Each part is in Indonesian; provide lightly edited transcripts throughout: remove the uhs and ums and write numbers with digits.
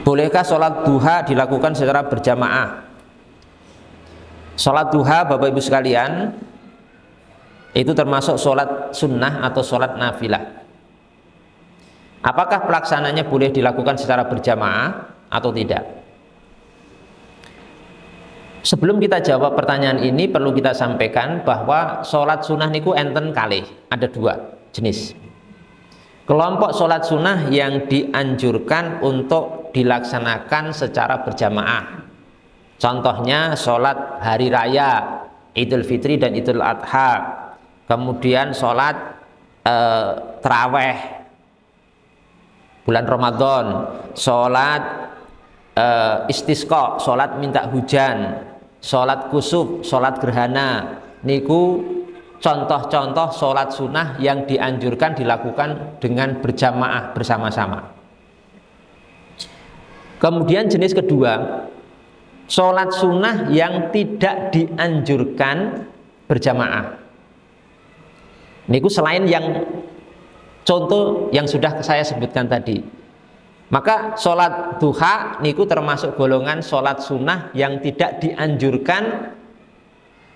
Bolehkah sholat duha dilakukan secara berjamaah? Sholat duha Bapak Ibu sekalian itu termasuk sholat sunnah atau sholat nafilah. Apakah pelaksananya boleh dilakukan secara berjamaah atau tidak? Sebelum kita jawab pertanyaan ini, perlu kita sampaikan bahwa sholat sunnah niku enten kalih, ada dua jenis. Kelompok sholat sunnah yang dianjurkan untuk dilaksanakan secara berjamaah. Contohnya sholat hari raya Idul Fitri dan Idul Adha, kemudian sholat taraweh bulan Ramadan, sholat istisqa, sholat minta hujan, sholat kusuf, sholat gerhana. Niku contoh-contoh sholat sunnah yang dianjurkan dilakukan dengan berjamaah bersama-sama. Kemudian jenis kedua, sholat sunnah yang tidak dianjurkan berjamaah. Niku selain yang contoh yang sudah saya sebutkan tadi. Maka sholat duha niku termasuk golongan sholat sunnah yang tidak dianjurkan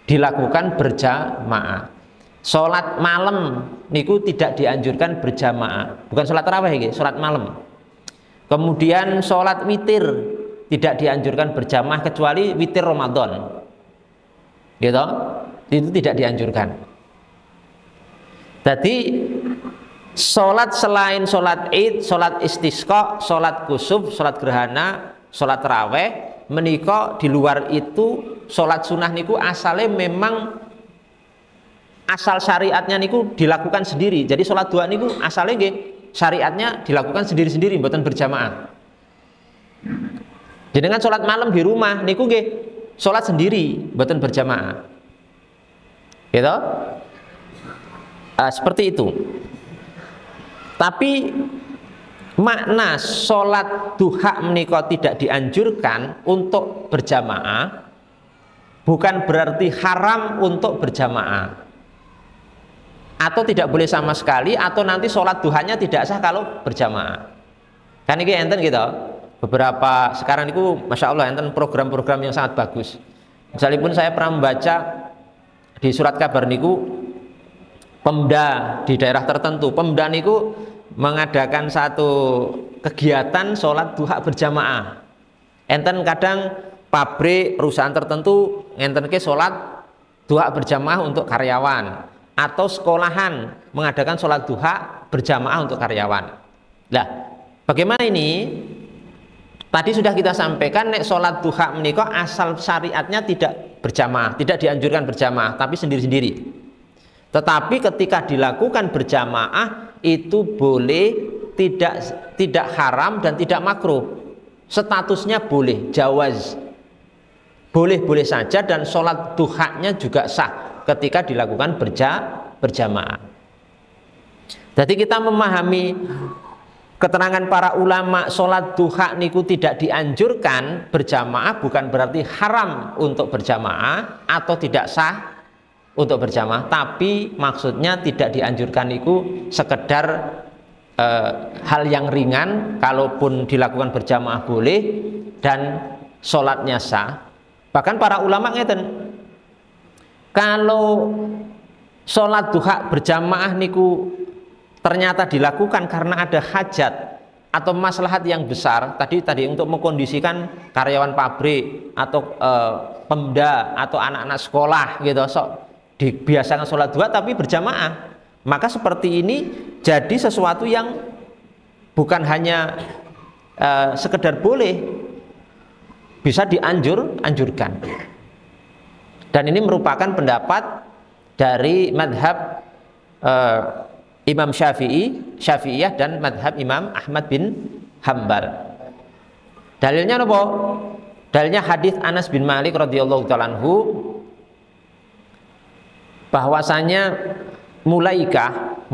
dilakukan berjamaah. Sholat malam niku tidak dianjurkan berjamaah. Bukan sholat tarawih ini, sholat malam. Kemudian sholat witir tidak dianjurkan berjamaah kecuali witir Ramadan, gitu, itu tidak dianjurkan. Jadi sholat selain sholat id, sholat istisqa, sholat kusuf, sholat gerhana, sholat taraweh, menika di luar itu sholat sunnah niku asalnya memang asal syariatnya niku dilakukan sendiri. Jadi sholat duha niku asalnya syariatnya dilakukan sendiri-sendiri, mboten berjamaah. Jadi dengan sholat malam di rumah niku nggih sholat sendiri, mboten berjamaah. Gitu? Seperti itu. Tapi makna sholat duha menika tidak dianjurkan untuk berjamaah bukan berarti haram untuk berjamaah, atau tidak boleh sama sekali, atau nanti sholat duhanya tidak sah kalau berjamaah. Kan ini enten gitu. Beberapa sekarang itu Masya Allah enten program-program yang sangat bagus. Misalnya pun saya pernah membaca di surat kabar niku, Pemda di daerah tertentu, Pemda niku mengadakan satu kegiatan sholat duha berjamaah. Enten kadang pabrik perusahaan tertentu enten ke sholat duha berjamaah untuk karyawan, atau sekolahan mengadakan sholat duha berjamaah untuk karyawan. Nah, bagaimana ini? Tadi sudah kita sampaikan, nek sholat duha menika asal syariatnya tidak berjamaah, tidak dianjurkan berjamaah, tapi sendiri-sendiri. Tetapi ketika dilakukan berjamaah itu boleh, tidak haram dan tidak makruh. Statusnya boleh, jawaz, boleh-boleh saja, dan sholat duhanya juga sah ketika dilakukan berjamaah. Jadi kita memahami keterangan para ulama sholat duha niku tidak dianjurkan berjamaah bukan berarti haram untuk berjamaah atau tidak sah untuk berjamaah, tapi maksudnya tidak dianjurkan niku sekedar hal yang ringan, kalaupun dilakukan berjamaah boleh dan sholatnya sah. Bahkan para ulama ngeten, kalau sholat duha berjamaah niku ternyata dilakukan karena ada hajat atau maslahat yang besar, tadi untuk mengkondisikan karyawan pabrik atau Pemda atau anak-anak sekolah gitu, dibiasakan sholat duha tapi berjamaah, maka seperti ini jadi sesuatu yang bukan hanya sekedar boleh, bisa anjurkan. Dan ini merupakan pendapat dari madhab Imam Syafi'iyah dan madhab Imam Ahmad bin Hambal. Dalilnya apa? Dalilnya hadis Anas bin Malik radhiyallahu ta'ala anhu, bahwasanya Mulaikah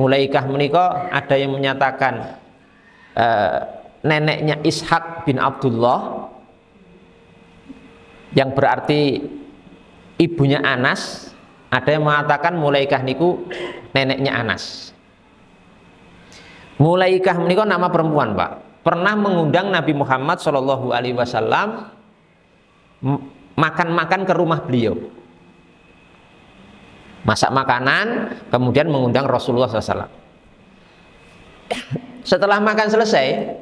menika ada yang menyatakan neneknya Ishaq bin Abdullah, yang berarti ibunya Anas. Ada yang mengatakan Mulaikah niku neneknya Anas. Mulaikah menika nama perempuan, Pak. pernah mengundang Nabi Muhammad SAW makan-makan ke rumah beliau, masak makanan, kemudian mengundang Rasulullah SAW. Setelah makan selesai,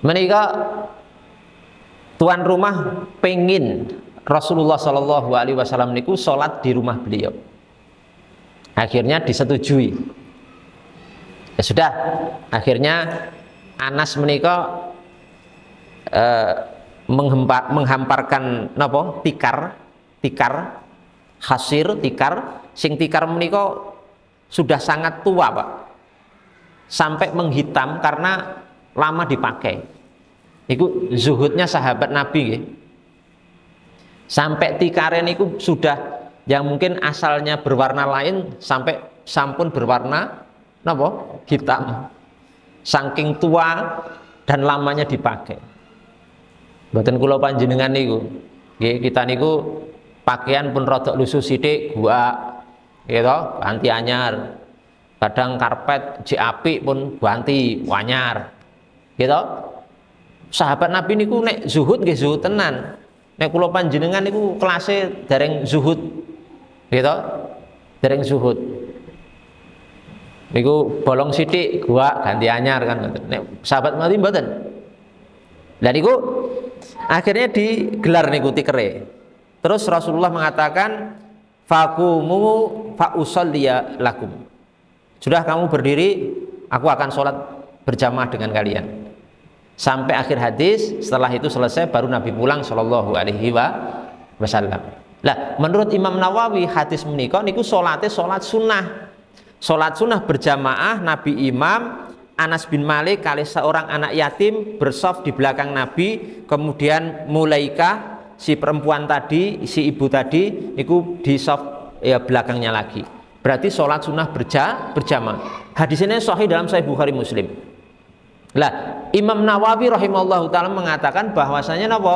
menika tuan rumah pengin Rasulullah SAW niku sholat di rumah beliau. Akhirnya disetujui. Ya sudah, akhirnya Anas menika menghamparkan napa tikar hasir tikar sing tikar menika sudah sangat tua, Pak, sampai menghitam karena lama dipakai. Iku zuhudnya sahabat Nabi nggih. Sampai tikare niku sudah yang mungkin asalnya berwarna lain sampai sampun berwarna napa hitam, saking tua dan lamanya dipakai. Mboten kula panjenengan niku nggih, kita niku pakaian pun rodok lusuh sithik gua gitu ganti anyar, kadang karpet jek apik pun ganti anyar gitu. Sahabat Nabi niku nek zuhud nggih zuhud tenan. Nek kula panjenengan niku kelase dereng zuhud gitu, dereng zuhud niku bolong sithik gua ganti anyar kan. Nek sahabat Nabi mboten. Lah niku akhirnya digelar niku tikere. Terus Rasulullah mengatakan faqumu fa usalliya lakum. Sudah kamu berdiri, aku akan sholat berjamaah dengan kalian. Sampai akhir hadis. Setelah itu selesai baru Nabi pulang sallallahu alaihi wasallam. Lah menurut Imam Nawawi hadis menika niku salate salat sunnah. Salat sunnah berjamaah Nabi imam, Anas bin Malik kali seorang anak yatim bersaf di belakang Nabi, kemudian Mulaikah si perempuan tadi, si ibu tadi niku di saf ya belakangnya lagi. Berarti salat sunnah berjamaah. Hadis ini sahih dalam Sahih Bukhari Muslim. Lah Imam Nawawi rahimahullahu taala mengatakan bahwasanya napa?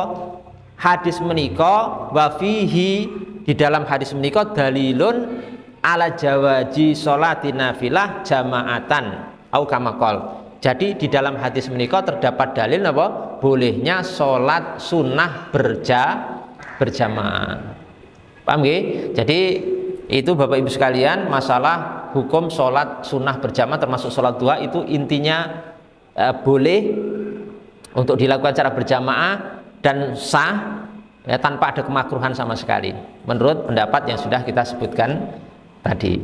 Hadis menika wa fihi, di dalam hadis menika dalilun ala jawaji sholati nafilah jamaatan au kama qol. Jadi di dalam hadis menika terdapat dalil napa? Bolehnya sholat sunnah berjamaah. Paham nggih? Jadi itu Bapak Ibu sekalian, masalah hukum sholat sunnah berjamaah termasuk sholat duha itu intinya boleh untuk dilakukan secara berjamaah dan sah ya, tanpa ada kemakruhan sama sekali menurut pendapat yang sudah kita sebutkan tadi.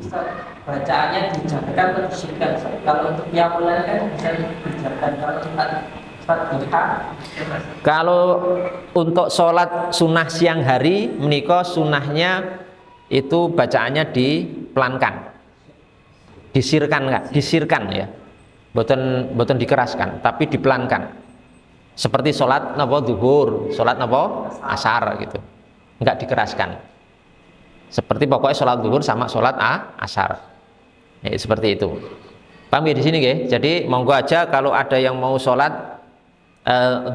Bacaannya dijabarkan atau disingkat. Kalau untuk yang mulai kan bisa dijabarkan. Kalau sholat duha, kalau untuk sholat sunnah siang hari menika sunnahnya itu bacaannya dipelankan, disirkan ya, boten dikeraskan, tapi dipelankan. Seperti sholat napa zuhur, sholat napa asar gitu, enggak dikeraskan. Seperti pokoknya sholat zuhur sama sholat asar, ya, seperti itu. Paham ya di sini ya? Jadi monggo aja kalau ada yang mau sholat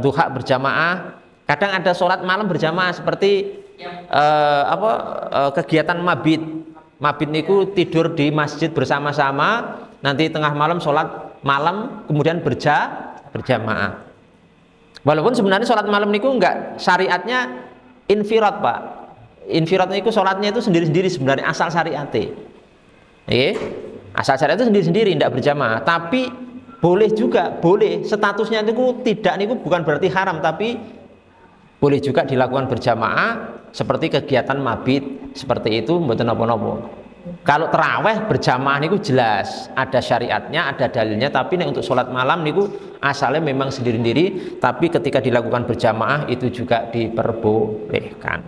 duha berjamaah. Kadang ada sholat malam berjamaah seperti kegiatan mabit. Mabit niku tidur di masjid bersama-sama, nanti tengah malam sholat malam kemudian berjamaah. Walaupun sebenarnya sholat malam niku enggak syariatnya infirad, Pak. Infirad niku sholatnya itu sendiri-sendiri sebenarnya asal syariate. Asal syariat itu sendiri-sendiri tidak berjamaah, tapi boleh juga, boleh statusnya itu tidak niku bukan berarti haram, tapi boleh juga dilakukan berjamaah seperti kegiatan mabit seperti itu mboten napa-napa. Kalau terawih berjamaah niku jelas ada syariatnya, ada dalilnya, tapi untuk sholat malam niku asalnya memang sendiri-sendiri, tapi ketika dilakukan berjamaah itu juga diperbolehkan.